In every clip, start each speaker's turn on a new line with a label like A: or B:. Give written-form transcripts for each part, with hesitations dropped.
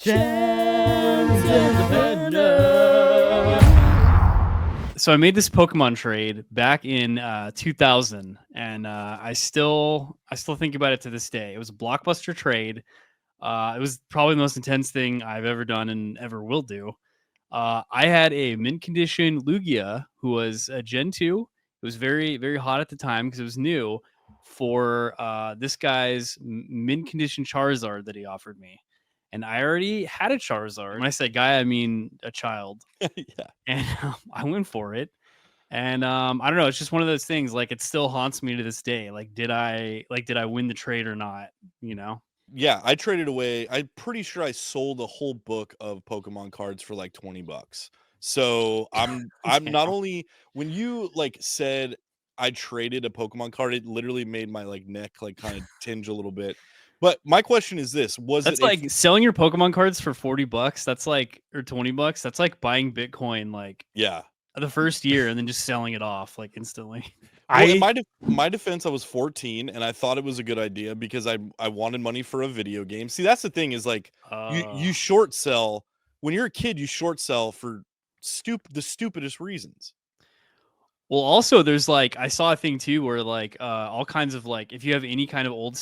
A: Gems in the Venom. So I made this Pokemon trade back in 2000, and I still think about it to this day. It was a blockbuster trade. It was probably the most intense thing I've ever done and ever will do. I had a mint condition Lugia who was a Gen 2. It was very, very hot at the time because it was new for this guy's mint condition Charizard that he offered me. And I already had a Charizard. When I say guy, I mean a child.
B: Yeah.
A: And I went for it. And I don't know. It's just one of those things. Like it still haunts me to this day. Like did I win the trade or not? You know?
B: Yeah, I traded away. I'm pretty sure I sold a whole book of Pokemon cards for like $20. So I'm not only when you like said I traded a Pokemon card, it literally made my like neck like kind of tinge a little bit. But my question is this:
A: That's like selling your Pokemon cards for $40. That's like or $20. That's like buying Bitcoin like
B: yeah
A: the first year and then just selling it off like instantly.
B: Well, in my defense, I was 14 and I thought it was a good idea because I wanted money for a video game. See, that's the thing is like you short sell when you're a kid, you short sell for the stupidest reasons.
A: Well, also there's like I saw a thing too where like all kinds of like if you have any kind of old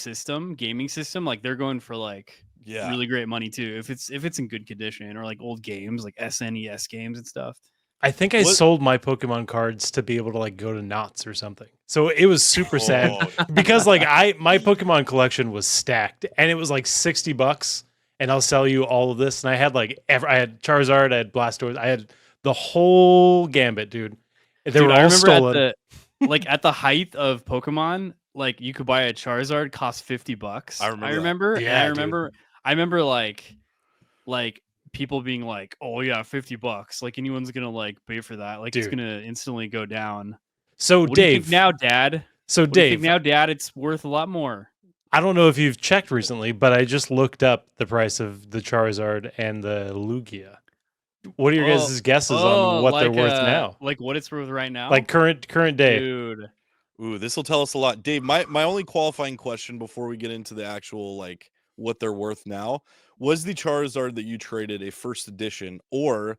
A: gaming system, like they're going for like really great money too if it's in good condition or like old games like SNES games and stuff.
C: I think I sold my Pokemon cards to be able to like go to Knott's or something. So it was super sad because like my Pokemon collection was stacked and it was like $60 and I'll sell you all of this. And I had I had Charizard, I had Blastoise, I had the whole gambit, dude. They were all stolen.
A: At the height of Pokemon, like you could buy a Charizard cost $50. I remember.
C: Yeah,
A: I remember like people being like, "Oh yeah, $50. Like anyone's gonna like pay for that. Like it's gonna instantly go down."
C: So
A: what
C: Dave,
A: do you think now, Dad.
C: So Dave,
A: now, Dad, it's worth a lot more.
C: I don't know if you've checked recently, but I just looked up the price of the Charizard and the Lugia. What are your guys' guesses on what they're worth now?
A: Like what it's worth right now?
C: Like current day.
A: Dude.
B: Ooh, this will tell us a lot. Dave, my only qualifying question before we get into the actual like what they're worth now, was the Charizard that you traded a first edition, or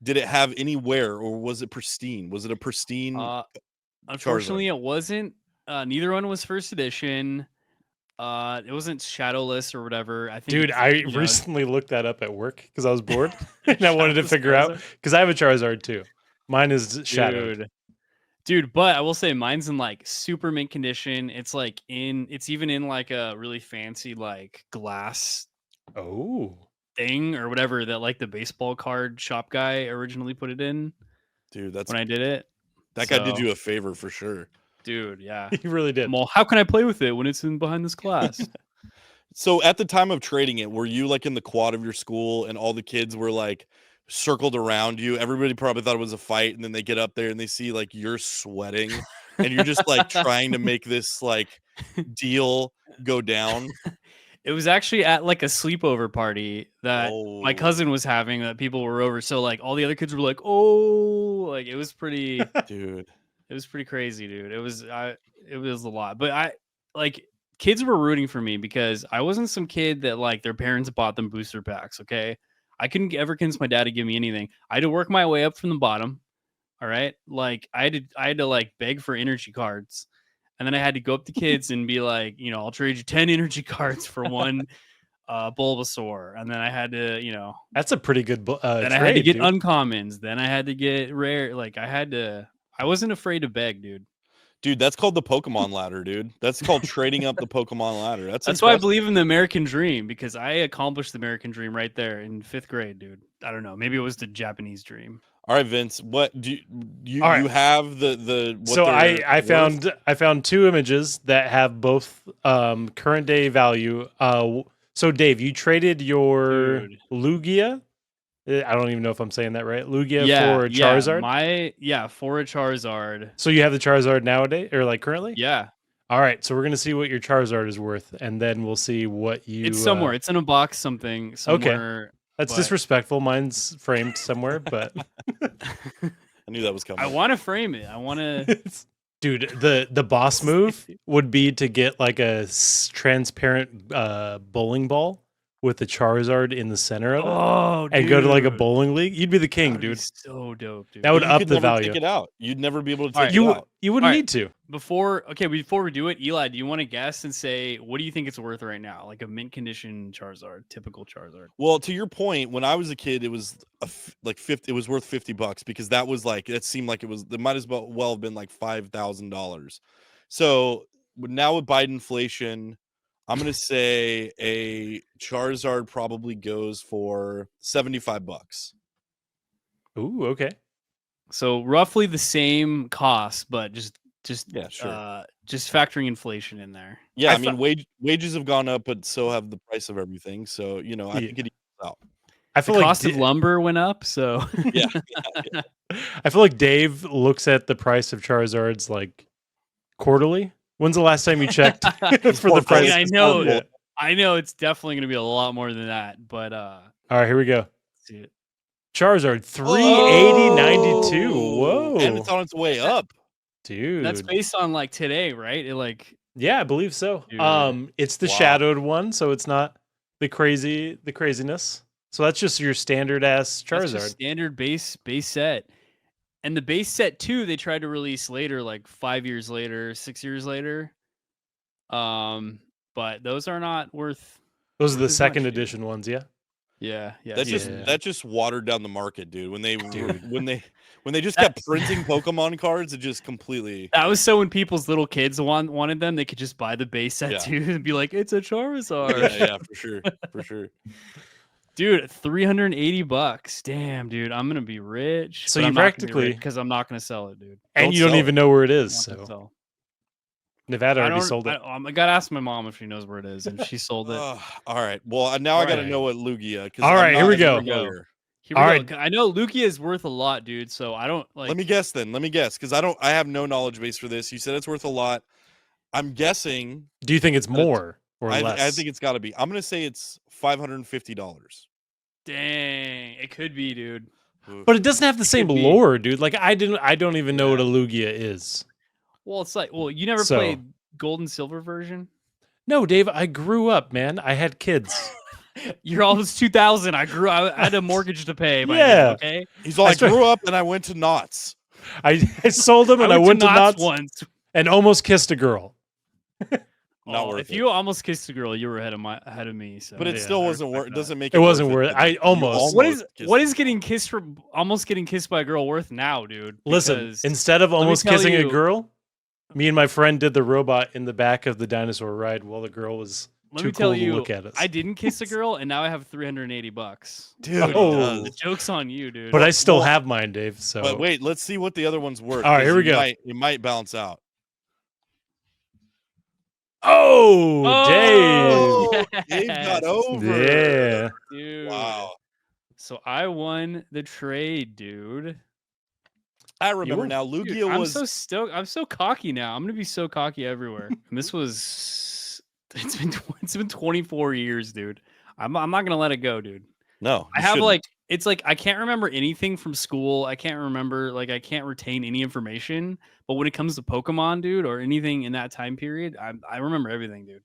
B: did it have any wear, or was it pristine? Was it a pristine
A: Unfortunately,
B: Charizard?
A: it wasn't. Neither one was first edition. It wasn't shadowless or whatever. I think.
C: Dude, I recently looked that up at work because I was bored and I wanted to figure out because I have a Charizard too. Mine is shadowed.
A: Dude, but I will say mine's in like super mint condition. It's like it's even in like a really fancy like glass thing or whatever that like the baseball card shop guy originally put it in.
B: Dude, that's
A: when I did it.
B: That guy did you a favor for sure.
A: Dude, yeah.
C: He really did.
A: Well, how can I play with it when it's in behind this glass?
B: So at the time of trading it, were you like in the quad of your school and all the kids were like circled around you? Everybody probably thought it was a fight, and then they get up there and they see like you're sweating and you're just like trying to make this like deal go down.
A: It was actually at like a sleepover party that my cousin was having that people were over. So like all the other kids were like, "Oh," like it was pretty
B: dude.
A: It was pretty crazy, dude. It was a lot. But kids were rooting for me because I wasn't some kid that like their parents bought them booster packs, okay? I couldn't ever convince my dad to give me anything. I had to work my way up from the bottom. All right? Like I had to like beg for energy cards. And then I had to go up to kids and be like, I'll trade you 10 energy cards for one Bulbasaur. And then I had to,
C: that's a pretty good
A: then
C: trade,
A: I had to get uncommons. Then I had to get rare. Like I wasn't afraid to beg, dude.
B: Dude, that's called the Pokemon ladder, dude. That's called trading up the Pokemon ladder. That's
A: why I believe in the American dream, because I accomplished the American dream right there in 5th grade, dude. I don't know. Maybe it was the Japanese dream.
B: All right, Vince. What do you have the?
C: So I found 2 images that have both current day value. So Dave, you traded your Lugia. I don't even know if I'm saying that right. Lugia for a Charizard?
A: For a Charizard.
C: So you have the Charizard nowadays, or like currently?
A: Yeah.
C: All right, so we're going to see what your Charizard is worth, and then we'll see what you...
A: It's somewhere. It's in a box somewhere.
C: Okay. That's disrespectful. Mine's framed somewhere, but...
B: I knew that was coming.
A: I want to frame it. I want to...
C: Dude, the boss move would be to get like a transparent bowling ball with the Charizard in the center of it
A: Oh,
C: and go to like a
A: dude.
C: bowling league, you'd be the king,
A: That'd be
C: dude.
A: so dope, dude.
C: That would
B: But you
C: up
B: could
C: the
B: never
C: value.
B: take it out. You'd never be able to
A: All
B: take
A: right,
B: it out.
C: You wouldn't
A: All right.
C: need to.
A: Before we do it, Eli, do you want to guess and say what do you think it's worth right now? Like a mint condition Charizard, typical Charizard.
B: Well, to your point, when I was a kid, it was like 50. It was worth $50 because that was like it seemed like it might as well have been like $5,000. So now with Biden inflation, I'm gonna say a Charizard probably goes for $75.
C: Ooh, okay.
A: So roughly the same cost, but just
B: Yeah, sure.
A: just factoring inflation in there.
B: Yeah,
C: I
B: I mean wages have gone up, but so have the price of everything. So I think it equals out.
C: I
A: The
C: feel like
A: cost of lumber went up, so
B: Yeah.
C: I feel like Dave looks at the price of Charizards like quarterly. When's the last time you checked for the
A: I mean,
C: price?
A: I know it's definitely going to be a lot more than that, but
C: All right, here we go.
A: let's see it.
C: Charizard 380.92.
B: Oh,
C: Whoa.
B: and it's on its way up.
C: Dude.
A: That's based on like today, right? It like
C: Yeah, I believe so.
A: Dude.
C: It's the
B: Wow.
C: shadowed one, so it's not the craziness. So that's just your standard ass
A: that's
C: Charizard.
A: just standard base set. And the base set 2 they tried to release later, like 5 years later, 6 years later. But those are not worth
C: Those are the
A: as
C: second
A: much, dude.
C: edition ones, yeah.
A: Yeah.
B: That just watered down the market, dude. When they
C: Dude.
B: when they just kept printing Pokemon cards, it just completely.
A: That was so when people's little kids wanted them, they could just buy the base set
B: Yeah.
A: 2 and be like, it's a Charizard.
B: Yeah, for sure.
A: Dude, $380. Damn, dude, I'm gonna be rich.
C: So you practically
A: because I'm not gonna sell it, dude.
C: and
B: Don't
C: you don't
B: sell
C: even
B: it.
C: know where it is.
A: I'm not gonna
C: So
A: sell.
C: Nevada
A: I
C: already
A: don't.
C: sold it.
A: I gotta ask my mom if she knows where it is, and she sold it.
B: All right. Well, now I got to
C: Right.
B: know what Lugia.
C: All right, here we go.
A: Here we
C: All
A: go.
C: right.
A: I know Lugia is worth a lot, dude. So I don't like.
B: Let me guess because I have no knowledge base for this. You said it's worth a lot. I'm guessing.
C: Do you think it's more or
B: I
C: less?
B: think it's got to be. I'm gonna say it's $550.
A: Dang, it could be, dude.
C: But it doesn't have the same
A: could be.
C: lore, dude. Like I don't even know what a Lugia is.
A: Well, it's like, you never
C: So-
A: played Gold and Silver version.
C: No, Dave, I grew up, man. I had kids.
A: You're almost 2000. I had a mortgage to pay. By
C: Yeah.
A: then, okay.
B: He's all, I grew up and I went to Knott's.
C: I sold them and I went to Knott's
A: once.
C: and almost kissed a girl.
B: Not worth
A: if
B: it.
A: you almost kissed a girl, you were ahead of me. So.
B: But it
C: Yeah,
B: still
C: I
B: wasn't worth. It
A: respect
B: doesn't make
C: It wasn't worth it.
B: but
C: I
B: you
C: almost.
A: What is getting kissed for almost getting kissed by a girl worth now, dude?
C: Listen,
A: Because
C: instead of almost
A: tell
C: kissing a
A: you-
C: girl, me and my friend did the robot in the back of the dinosaur ride while the girl was
A: let
C: too
A: me tell
C: cool
A: you,
C: to look at us.
A: I didn't kiss a girl, and now I have $380.
B: Dude,
C: Oh.
A: The joke's on you, dude.
C: But I still
B: Well-
C: have mine, Dave. So
B: But wait, let's see what the other one's worth.
C: All right,
B: 'cause
C: here we go.
B: It might balance out.
C: Oh, Dave.
B: Oh, Dave got
A: Yes,
B: over.
C: Yeah.
A: dude.
B: Wow.
A: So I won the trade, dude.
B: I remember
C: won.
B: now.
A: Dude,
B: Lugia
A: I'm
B: was.
A: so stoked. I'm so cocky now. I'm gonna be so cocky everywhere. And this was. It's been 24 years, dude. I'm not gonna let it go, dude.
B: No,
A: I
B: you
A: have
B: shouldn't.
A: like it's like I can't remember anything from school. I can't remember I can't retain any information. But when it comes to Pokemon, dude, or anything in that time period, I remember everything, dude.